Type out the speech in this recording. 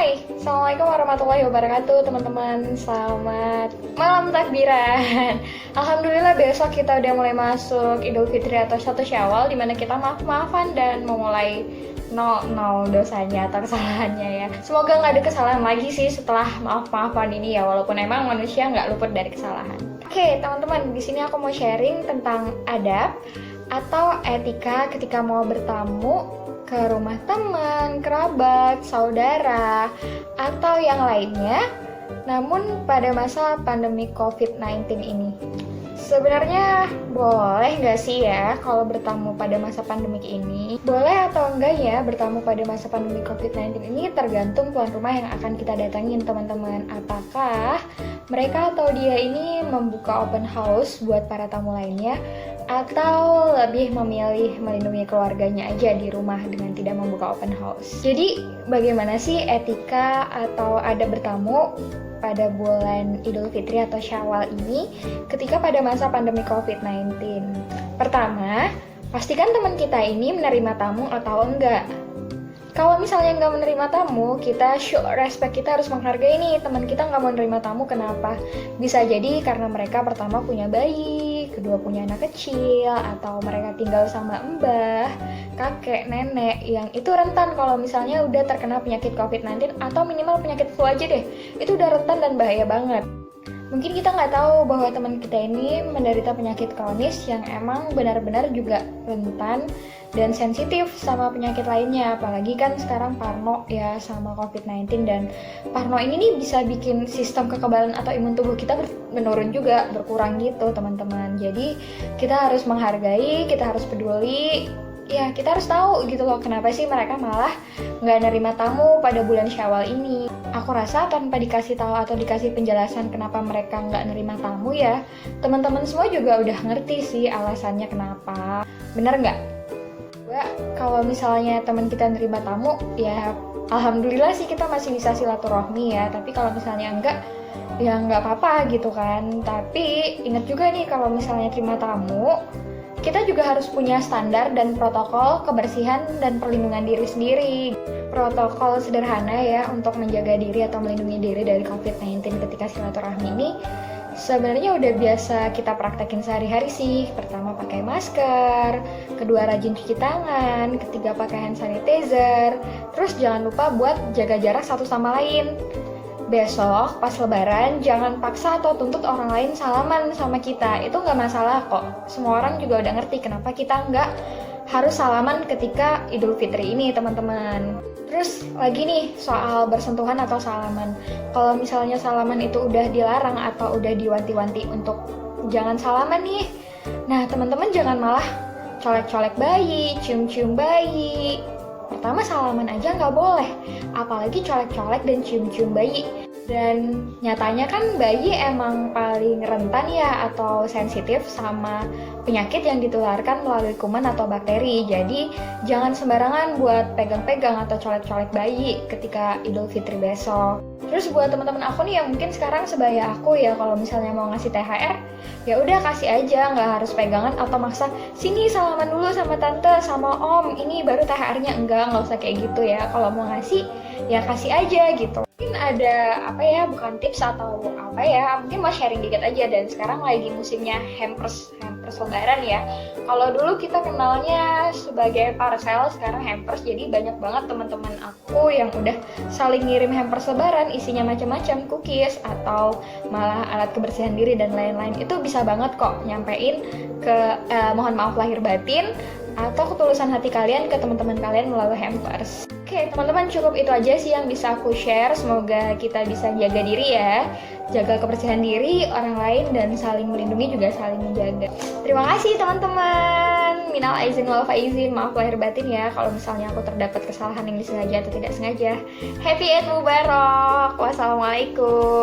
Hai, Assalamualaikum warahmatullahi wabarakatuh teman-teman. Selamat malam takbiran. Alhamdulillah besok kita udah mulai masuk Idul Fitri atau 1 Syawal, dimana kita maaf-maafan dan memulai nol dosanya atau kesalahannya ya. Semoga nggak ada kesalahan lagi sih setelah maaf-maafan ini ya, walaupun emang manusia nggak luput dari kesalahan. Oke teman-teman, di sini aku mau sharing tentang adab atau etika ketika mau bertamu ke rumah teman, kerabat, saudara, atau yang lainnya, namun pada masa pandemi COVID-19 ini. Sebenarnya boleh nggak sih ya kalau bertamu pada masa pandemi ini? Boleh atau enggak ya bertamu pada masa pandemi COVID-19 ini tergantung tuan rumah yang akan kita datangin teman-teman. Apakah mereka atau dia ini membuka open house buat para tamu lainnya, atau lebih memilih melindungi keluarganya aja di rumah dengan tidak membuka open house. Jadi bagaimana sih etika atau adab bertamu pada bulan Idul Fitri atau Syawal ini ketika pada masa pandemi COVID-19? Pertama, pastikan teman kita ini menerima tamu atau enggak. Kalau misalnya nggak menerima tamu, kita show respect, kita harus menghargai nih teman kita nggak mau menerima tamu. Kenapa? Bisa jadi karena mereka pertama punya bayi, kedua punya anak kecil, atau mereka tinggal sama mbah, kakek, nenek yang itu rentan kalau misalnya udah terkena penyakit COVID-19 atau minimal penyakit flu aja deh. Itu udah rentan dan bahaya banget. Mungkin kita nggak tahu bahwa teman kita ini menderita penyakit kronis yang emang benar-benar juga rentan dan sensitif sama penyakit lainnya. Apalagi kan sekarang parno ya sama COVID-19, dan parno ini nih bisa bikin sistem kekebalan atau imun tubuh kita menurun juga, berkurang gitu teman-teman. Jadi kita harus menghargai, kita harus peduli. Ya, kita harus tahu gitu loh kenapa sih mereka malah nggak nerima tamu pada bulan Syawal ini. Aku rasa tanpa dikasih tahu atau dikasih penjelasan kenapa mereka nggak nerima tamu ya, teman-teman semua juga udah ngerti sih alasannya kenapa. Bener nggak? Kalau misalnya teman kita nerima tamu, ya alhamdulillah sih kita masih bisa silaturahmi ya. Tapi kalau misalnya enggak, ya nggak apa-apa gitu kan. Tapi ingat juga nih kalau misalnya terima tamu, kita juga harus punya standar dan protokol kebersihan dan perlindungan diri sendiri. Protokol sederhana ya untuk menjaga diri atau melindungi diri dari COVID-19 ketika silaturahmi ini sebenarnya udah biasa kita praktekin sehari-hari sih. Pertama pakai masker, kedua rajin cuci tangan, ketiga pakai hand sanitizer, terus jangan lupa buat jaga jarak satu sama lain. Besok pas lebaran jangan paksa atau tuntut orang lain salaman sama kita, itu nggak masalah kok. Semua orang juga udah ngerti kenapa kita nggak harus salaman ketika Idul Fitri ini teman-teman. Terus lagi nih soal bersentuhan atau salaman. Kalau misalnya salaman itu udah dilarang atau udah diwanti-wanti untuk jangan salaman nih, nah teman-teman jangan malah colek-colek bayi, cium-cium bayi. Pertama salaman aja nggak boleh, apalagi colek-colek dan cium-cium bayi. Dan nyatanya kan bayi emang paling rentan ya atau sensitif sama penyakit yang ditularkan melalui kuman atau bakteri. Jadi jangan sembarangan buat pegang-pegang atau colek-colek bayi ketika Idul Fitri besok. Terus buat teman-teman aku nih yang mungkin sekarang sebaya aku ya, kalau misalnya mau ngasih THR, ya udah kasih aja, nggak harus pegangan atau maksa sini salaman dulu sama tante sama om, ini baru THR-nya. Nggak usah kayak gitu ya. Kalau mau ngasih ya kasih aja gitu. Mungkin ada apa ya, bukan tips atau apa ya, mungkin mau sharing dikit aja. Dan sekarang lagi musimnya hampers lebaran ya. Kalau dulu kita kenalnya sebagai parcel, sekarang hampers. Jadi banyak banget teman-teman aku yang udah saling ngirim hampers lebaran, isinya macam-macam, cookies atau malah alat kebersihan diri dan lain-lain. Itu bisa banget kok nyampein ke mohon maaf lahir batin atau ketulusan hati kalian ke teman-teman kalian melalui hampers. Oke teman-teman, cukup itu aja sih yang bisa aku share. Semoga kita bisa jaga diri ya, jaga kebersihan diri, orang lain, dan saling melindungi juga saling menjaga. Terima kasih teman-teman. Minal aizin wal faizin, maaf lahir batin ya kalau misalnya aku terdapat kesalahan yang disengaja atau tidak sengaja. Happy Eid Mubarak. Wassalamualaikum.